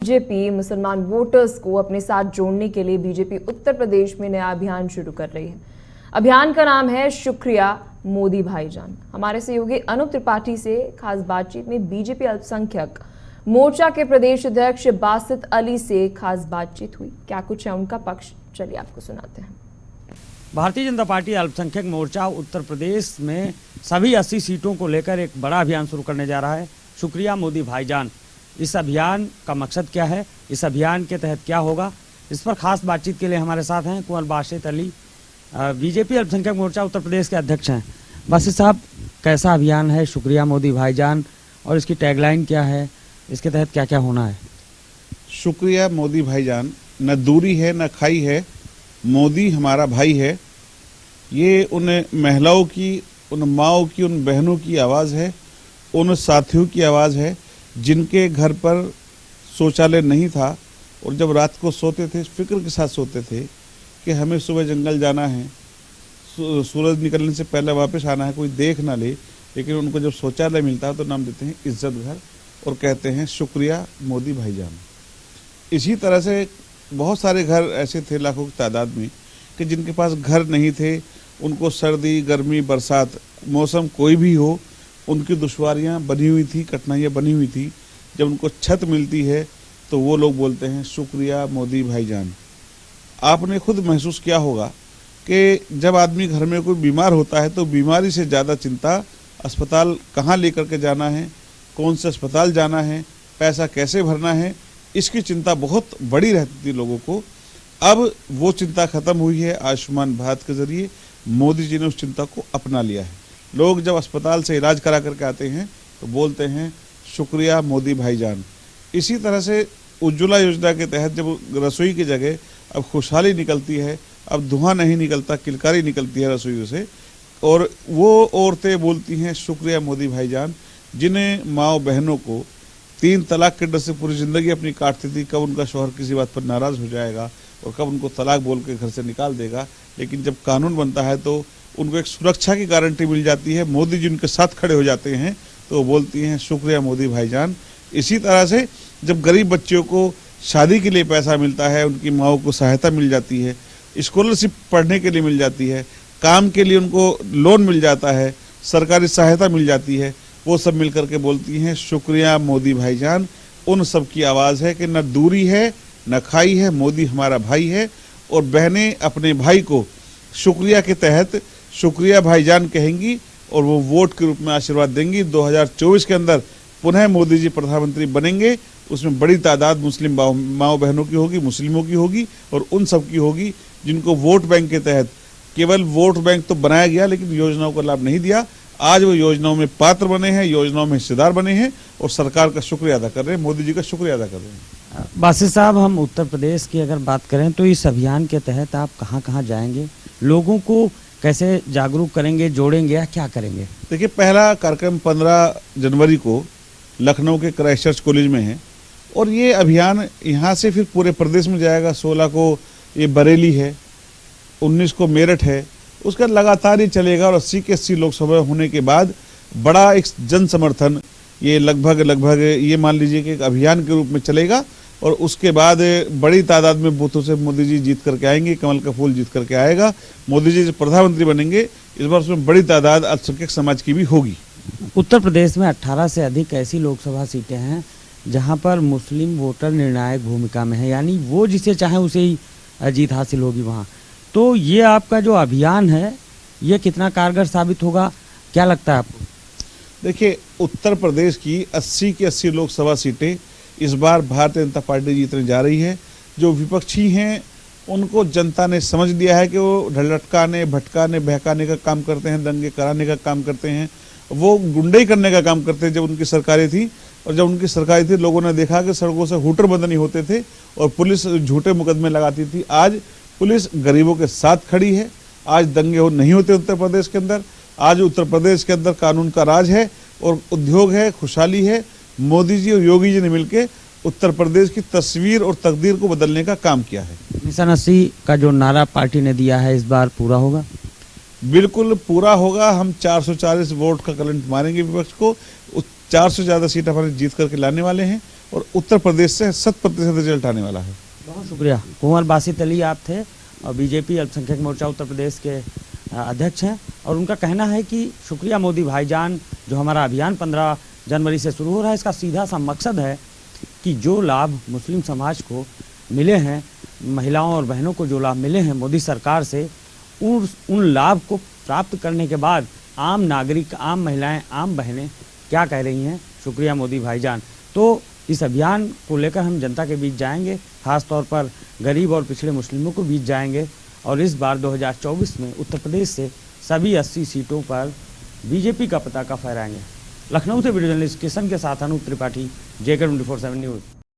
BJP मुसलमान voters को अपने साथ जोड़ने के लिए बीजेपी उत्तर प्रदेश में नया अभियान शुरू कर रही है। अभियान का नाम है शुक्रिया मोदी भाईजान। हमारे सहयोगी अनूप त्रिपाठी से खास बातचीत में बीजेपी अल्पसंख्यक मोर्चा के प्रदेश अध्यक्ष बासित अली से खास बातचीत हुई। क्या कुछ है उनका पक्ष, चलिए आपको सुनाते हैं। भारतीय जनता पार्टी अल्पसंख्यक मोर्चा उत्तर प्रदेश में सभी 80 सीटों को लेकर एक बड़ा अभियान शुरू करने जा रहा है, शुक्रिया मोदी भाईजान। इस अभियान का मकसद क्या है, इस अभियान के तहत क्या होगा, इस पर खास बातचीत के लिए हमारे साथ हैं कुंवर बासित अली, बीजेपी अल्पसंख्यक मोर्चा उत्तर प्रदेश के अध्यक्ष हैं। बासित साहब, कैसा अभियान है शुक्रिया मोदी भाईजान और इसकी टैगलाइन क्या है, इसके तहत क्या क्या होना है? शुक्रिया मोदी भाईजान, न दूरी है न खाई है, मोदी हमारा भाई है। ये उन महिलाओं की, उन माओं की, उन बहनों की आवाज़ है, उन साथियों की आवाज़ है जिनके घर पर शौचालय नहीं था और जब रात को सोते थे फिक्र के साथ सोते थे कि हमें सुबह जंगल जाना है, सूरज निकलने से पहले वापस आना है, कोई देख ना ले, लेकिन उनको जब शौचालय मिलता है तो नाम देते हैं इज्जत घर और कहते हैं शुक्रिया मोदी भाईजान। इसी तरह से बहुत सारे घर ऐसे थे लाखों की तादाद में कि जिनके पास घर नहीं थे, उनको सर्दी गर्मी बरसात मौसम कोई भी हो उनकी दुश्वारियां बनी हुई थी, कठिनाइयां बनी हुई थी। जब उनको छत मिलती है तो वो लोग बोलते हैं शुक्रिया मोदी भाईजान। आपने खुद महसूस किया होगा कि जब आदमी घर में कोई बीमार होता है तो बीमारी से ज़्यादा चिंता अस्पताल कहाँ लेकर के जाना है, कौन से अस्पताल जाना है, पैसा कैसे भरना है, इसकी चिंता बहुत बड़ी रहती थी लोगों को। अब वो चिंता खत्म हुई है। आयुष्मान भारत के जरिए मोदी जी ने उस चिंता को अपना लिया है। लोग जब अस्पताल से इलाज करा करके आते हैं तो बोलते हैं शुक्रिया मोदी भाईजान। इसी तरह से उज्ज्वला योजना के तहत जब रसोई की जगह अब खुशहाली निकलती है, अब धुआं नहीं निकलता, किलकारी निकलती है रसोइयों से, और वो औरतें बोलती हैं शुक्रिया मोदी भाईजान। जिन्हें माओ बहनों को 3 तलाक के डर से पूरी ज़िंदगी अपनी काटती थी, कब उनका शौहर किसी बात पर नाराज़ हो जाएगा और कब उनको तलाक बोल के घर से निकाल देगा, लेकिन जब कानून बनता है तो उनको एक सुरक्षा की गारंटी मिल जाती है। मोदी जी उनके साथ खड़े हो जाते हैं तो वो बोलती हैं शुक्रिया मोदी भाईजान। इसी तरह से जब गरीब बच्चियों को शादी के लिए पैसा मिलता है, उनकी माओं को सहायता मिल जाती है, स्कॉलरशिप पढ़ने के लिए मिल जाती है, काम के लिए उनको लोन मिल जाता है, सरकारी सहायता मिल जाती है, वो सब मिल करके बोलती हैं शुक्रिया मोदी भाईजान। उन सब की आवाज़ है कि न दूरी है न खाई है, मोदी हमारा भाई है। और बहनें अपने भाई को शुक्रिया के तहत शुक्रिया भाईजान कहेंगी और वो वोट के रूप में आशीर्वाद देंगी। 2024 के अंदर पुनः मोदी जी प्रधानमंत्री बनेंगे, उसमें बड़ी तादाद मुस्लिम माओ बहनों की होगी, मुस्लिमों की होगी और उन सब की होगी जिनको वोट बैंक के तहत, केवल वोट बैंक तो बनाया गया लेकिन योजनाओं का लाभ नहीं दिया। आज वो योजनाओं में पात्र बने हैं, योजनाओं में हिस्सेदार बने हैं और सरकार का शुक्रिया अदा कर रहे हैं, मोदी जी का शुक्रिया अदा कर रहे हैं। बासित साहब, हम उत्तर प्रदेश की अगर बात करें तो इस अभियान के तहत आप कहाँ कहाँ जाएंगे, लोगों को कैसे जागरूक करेंगे, जोड़ेंगे या क्या करेंगे? देखिए, पहला कार्यक्रम 15 जनवरी को लखनऊ के क्राइस्ट चर्च कॉलेज में है और ये अभियान यहाँ से फिर पूरे प्रदेश में जाएगा। 16 को ये बरेली है, 19 को मेरठ है, उसका लगातार ही चलेगा और 80 के 80 लोकसभा होने के बाद बड़ा एक जन समर्थन ये लगभग ये मान लीजिए कि एक अभियान के रूप में चलेगा और उसके बाद बड़ी तादाद में बूथों से मोदी जी जीत करके आएंगे, कमल का फूल जीत करके आएगा। मोदी जी प्रधानमंत्री बनेंगे, इस बार उसमें बड़ी तादाद अल्पसंख्यक समाज की भी होगी। उत्तर प्रदेश में 18 से अधिक ऐसी लोकसभा सीटें हैं जहां पर मुस्लिम वोटर निर्णायक भूमिका में है, यानी वो जिसे चाहे उसे ही जीत हासिल होगी वहाँ। तो ये आपका जो अभियान है ये कितना कारगर साबित होगा, क्या लगता है आपको? देखिए, उत्तर प्रदेश की 80 की 80 लोकसभा सीटें इस बार भारतीय जनता पार्टी जीतने जा रही है। जो विपक्षी हैं उनको जनता ने समझ लिया है कि वो लटकाने, भटकाने, बहकाने का काम करते हैं, दंगे कराने का काम करते हैं, वो गुंडई करने का काम करते हैं। जब उनकी सरकारें थी और जब उनकी सरकारें थी लोगों ने देखा कि सड़कों से हूटर बंद नहीं होते थे और पुलिस झूठे मुकदमे लगाती थी। आज पुलिस गरीबों के साथ खड़ी है, आज दंगे नहीं होते उत्तर प्रदेश के अंदर। आज उत्तर प्रदेश के अंदर कानून का राज है और उद्योग है, खुशहाली है। मोदी जी और योगी जी ने मिलकर उत्तर प्रदेश की तस्वीर और तकदीर को बदलने का काम किया है। मिशन 80 का जो नारा पार्टी ने दिया है इस बार पूरा होगा? बिल्कुल पूरा होगा। हम 440 वोट का करंट मारेंगे विपक्ष को, 400 से ज़्यादा सीट हमारे जीत करके लाने वाले हैं और उत्तर प्रदेश से 100% रिजल्ट आने वाला है। बहुत शुक्रिया। कुंवर बासित अली आप थे और बीजेपी अल्पसंख्यक मोर्चा उत्तर प्रदेश के अध्यक्ष हैं, और उनका कहना है कि शुक्रिया मोदी भाईजान, जो हमारा अभियान 15 जनवरी से शुरू हो रहा है, इसका सीधा सा मकसद है कि जो लाभ मुस्लिम समाज को मिले हैं, महिलाओं और बहनों को जो लाभ मिले हैं मोदी सरकार से, उन लाभ को प्राप्त करने के बाद आम नागरिक, आम महिलाएं, आम बहनें क्या कह रही हैं, शुक्रिया मोदी भाईजान। तो इस अभियान को लेकर हम जनता के बीच जाएंगे, खास तौर पर गरीब और पिछड़े मुस्लिमों के बीच जाएंगे, और इस बार 2024 में उत्तर प्रदेश से सभी 80 सीटों पर बीजेपी का पताका फहराएंगे। लखनऊ से वीडियो जर्नलिस्ट किशन के साथ अनूप त्रिपाठी, JK 24/7 न्यूज़।